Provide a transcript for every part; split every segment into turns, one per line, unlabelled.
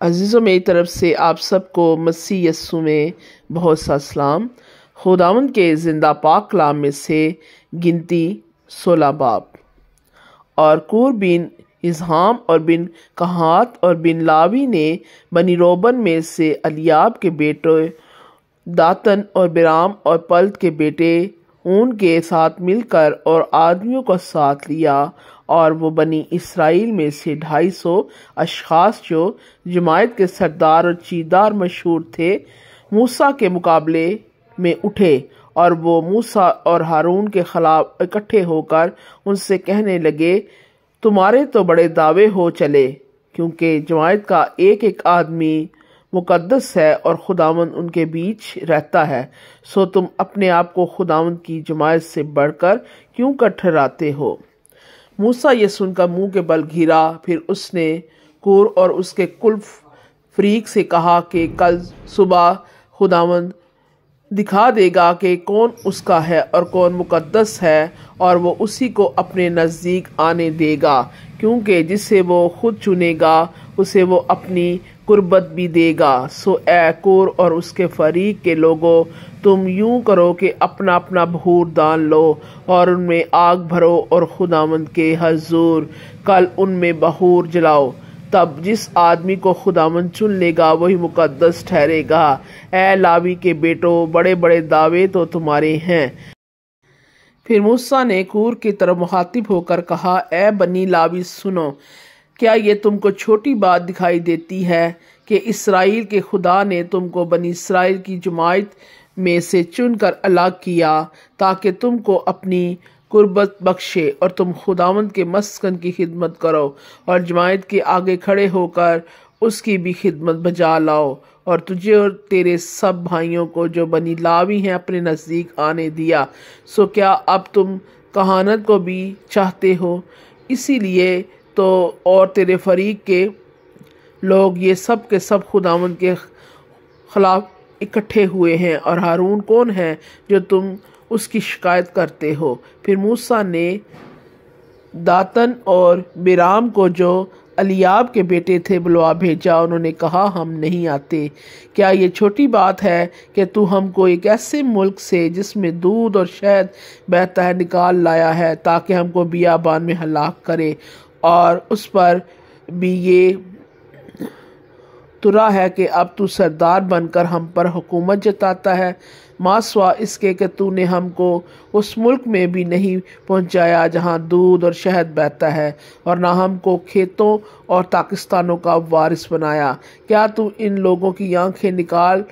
عزیزوں میری طرف سے آپ سب کو مسیح یسوع میں بہت سا سلام۔ خداوند کے زندہ پاک کلام میں سے گنتی 16 باب۔ اور کور بن اظہام اور بن کہات اور بن لاوی نے بنی روبن میں سے الیاب کے بیٹے داتن اور برام اور پلت کے بیٹے ان کے ساتھ مل کر اور آدمیوں کو ساتھ لیا، اور وہ بنی اسرائیل میں سے 250 اشخاص جو جماعت کے سردار اور چیدار مشہور تھے موسیٰ کے مقابلے میں اٹھے، اور وہ موسیٰ اور ہارون کے خلاف اکٹھے ہو کر ان سے کہنے لگے، تمہارے تو بڑے دعوے ہو چلے، کیونکہ جماعت کا ایک ایک آدمی مقدس ہے اور خداوند ان کے بیچ رہتا ہے، سو تم اپنے آپ کو خداوند کی جماعت سے بڑھ کر کیوں کر ٹھہراتے ہو؟ موسیٰ یہ سن کر منہ کے بل گھیرا، پھر اس نے کور اور اس کے کل فریق سے کہا کہ کل صبح خداوند دکھا دے گا کہ کون اس کا ہے اور کون مقدس ہے، اور وہ اسی کو اپنے نزدیک آنے دے گا، کیونکہ جسے وہ خود چنے گا اسے وہ اپنی قربت بھی دے گا۔ سو اے کور اور اس کے فریق کے لوگوں، تم یوں کرو کہ اپنا اپنا بخور دان لو اور ان میں آگ بھرو اور خداوند کے حضور کل ان میں بخور جلاؤ، تب جس آدمی کو خداوند چن لے گا وہی مقدس ٹھہرے گا۔ اے لاوی کے بیٹو، بڑے بڑے دعوے تو تمہارے ہیں۔ پھر موسیٰ نے کور کی طرف مخاطب ہو کر کہا، اے بنی لاوی سنو، کیا یہ تم کو چھوٹی بات دکھائی دیتی ہے کہ اسرائیل کے خدا نے تم کو بنی اسرائیل کی جماعت میں سے چن کر الگ کیا تاکہ تم کو اپنی قربت بخشے اور تم خداوند کے مسکن کی خدمت کرو اور جماعت کے آگے کھڑے ہو کر اس کی بھی خدمت بجا لاؤ، اور تجھے اور تیرے سب بھائیوں کو جو بنی لاوی ہیں اپنے نزدیک آنے دیا۔ سو کیا اب تم کہانت کو بھی چاہتے ہو؟ اسی لیے تو اور تیرے فریق کے لوگ یہ سب کے سب خداوند کے خلاف اکٹھے ہوئے ہیں، اور ہارون کون ہے جو تم اس کی شکایت کرتے ہو؟ پھر موسیٰ نے داتن اور برام کو جو الیاب کے بیٹے تھے بلوا بھیجا، انہوں نے کہا، ہم نہیں آتے۔ کیا یہ چھوٹی بات ہے کہ تو ہم کو ایک ایسے ملک سے جس میں دودھ اور شہد بہتا ہے نکال لایا ہے تاکہ ہم کو بیابان میں ہلاک کرے، اور اس پر بھی یہ ترا ہے کہ اب تو سردار بن کر ہم پر حکومت جتاتا ہے؟ ماں سوا اس کے کہ تو نے ہم کو اس ملک میں بھی نہیں پہنچایا جہاں دودھ اور شہد بہتا ہے، اور نہ ہم کو کھیتوں اور پاکستانوں کا وارث بنایا۔ کیا تو ان لوگوں کی آنکھیں نکال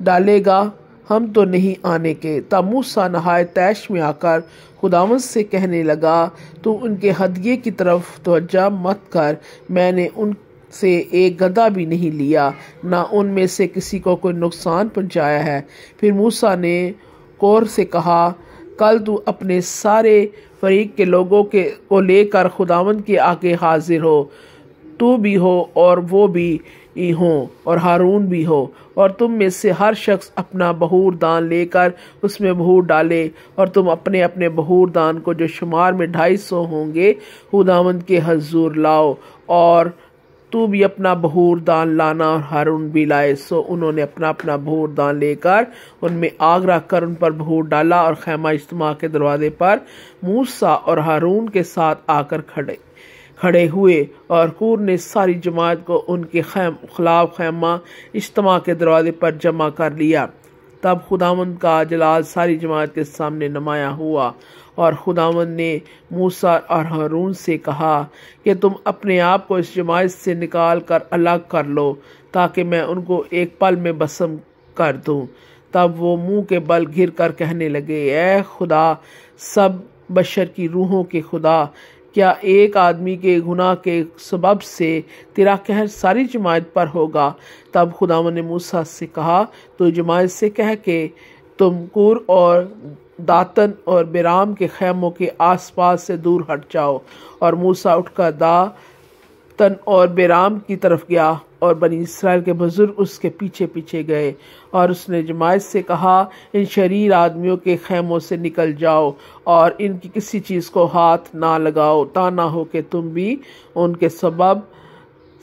ڈالے گا؟ ہم تو نہیں آنے کے۔ تب موسیٰ نہایت طیش میں آ کر خداوند سے کہنے لگا، تو ان کے ہدیے کی طرف توجہ مت کر، میں نے ان سے ایک گدھا بھی نہیں لیا، نہ ان میں سے کسی کو کوئی نقصان پہنچایا ہے۔ پھر موسیٰ نے کور سے کہا، کل تو اپنے سارے فریق کے لوگوں کو لے کر خداوند کے آگے حاضر ہو، تو بھی ہو اور وہ بھی ہوں اور ہارون بھی ہو، اور تم میں سے ہر شخص اپنا بخور دان لے کر اس میں بخور ڈالے، اور تم اپنے اپنے بخور دان کو جو شمار میں 250 ہوں گے خداوند کے حضور لاؤ، اور تو بھی اپنا بخور دان لانا اور ہارون بھی لائے۔ سو انہوں نے اپنا اپنا بخور دان لے کر ان میں آگ رکھ کر ان پر بخور ڈالا، اور خیمہ اجتماع کے دروازے پر موسیٰ اور ہارون کے ساتھ آ کر کھڑے ہوئے، اور کور نے ساری جماعت کو ان کے خلاف خیمہ اجتماع کے دروازے پر جمع کر لیا۔ تب خداوند کا جلال ساری جماعت کے سامنے نمایاں ہوا، اور خداوند نے موسیٰ اور ہارون سے کہا کہ تم اپنے آپ کو اس جماعت سے نکال کر الگ کر لو تاکہ میں ان کو ایک پل میں بسم کر دوں۔ تب وہ منہ کے بل گر کر کہنے لگے، اے خدا سب بشر کی روحوں کے خدا، کیا ایک آدمی کے گناہ کے سبب سے تیرا قہر ساری جماعت پر ہوگا؟ تب خداوند نے موسیٰ سے کہا، تو جماعت سے کہہ کہ تم کور اور داتن اور برام کے خیموں کے آس پاس سے دور ہٹ جاؤ۔ اور موسیٰ اٹھ کر داتن اور برام کی طرف گیا، اور بنی اسرائیل کے بزرگ اس کے پیچھے پیچھے گئے، اور اس نے جماعت سے کہا، ان شریر آدمیوں کے خیموں سے نکل جاؤ اور ان کی کسی چیز کو ہاتھ نہ لگاؤ، تا نہ ہو کہ تم بھی ان کے سبب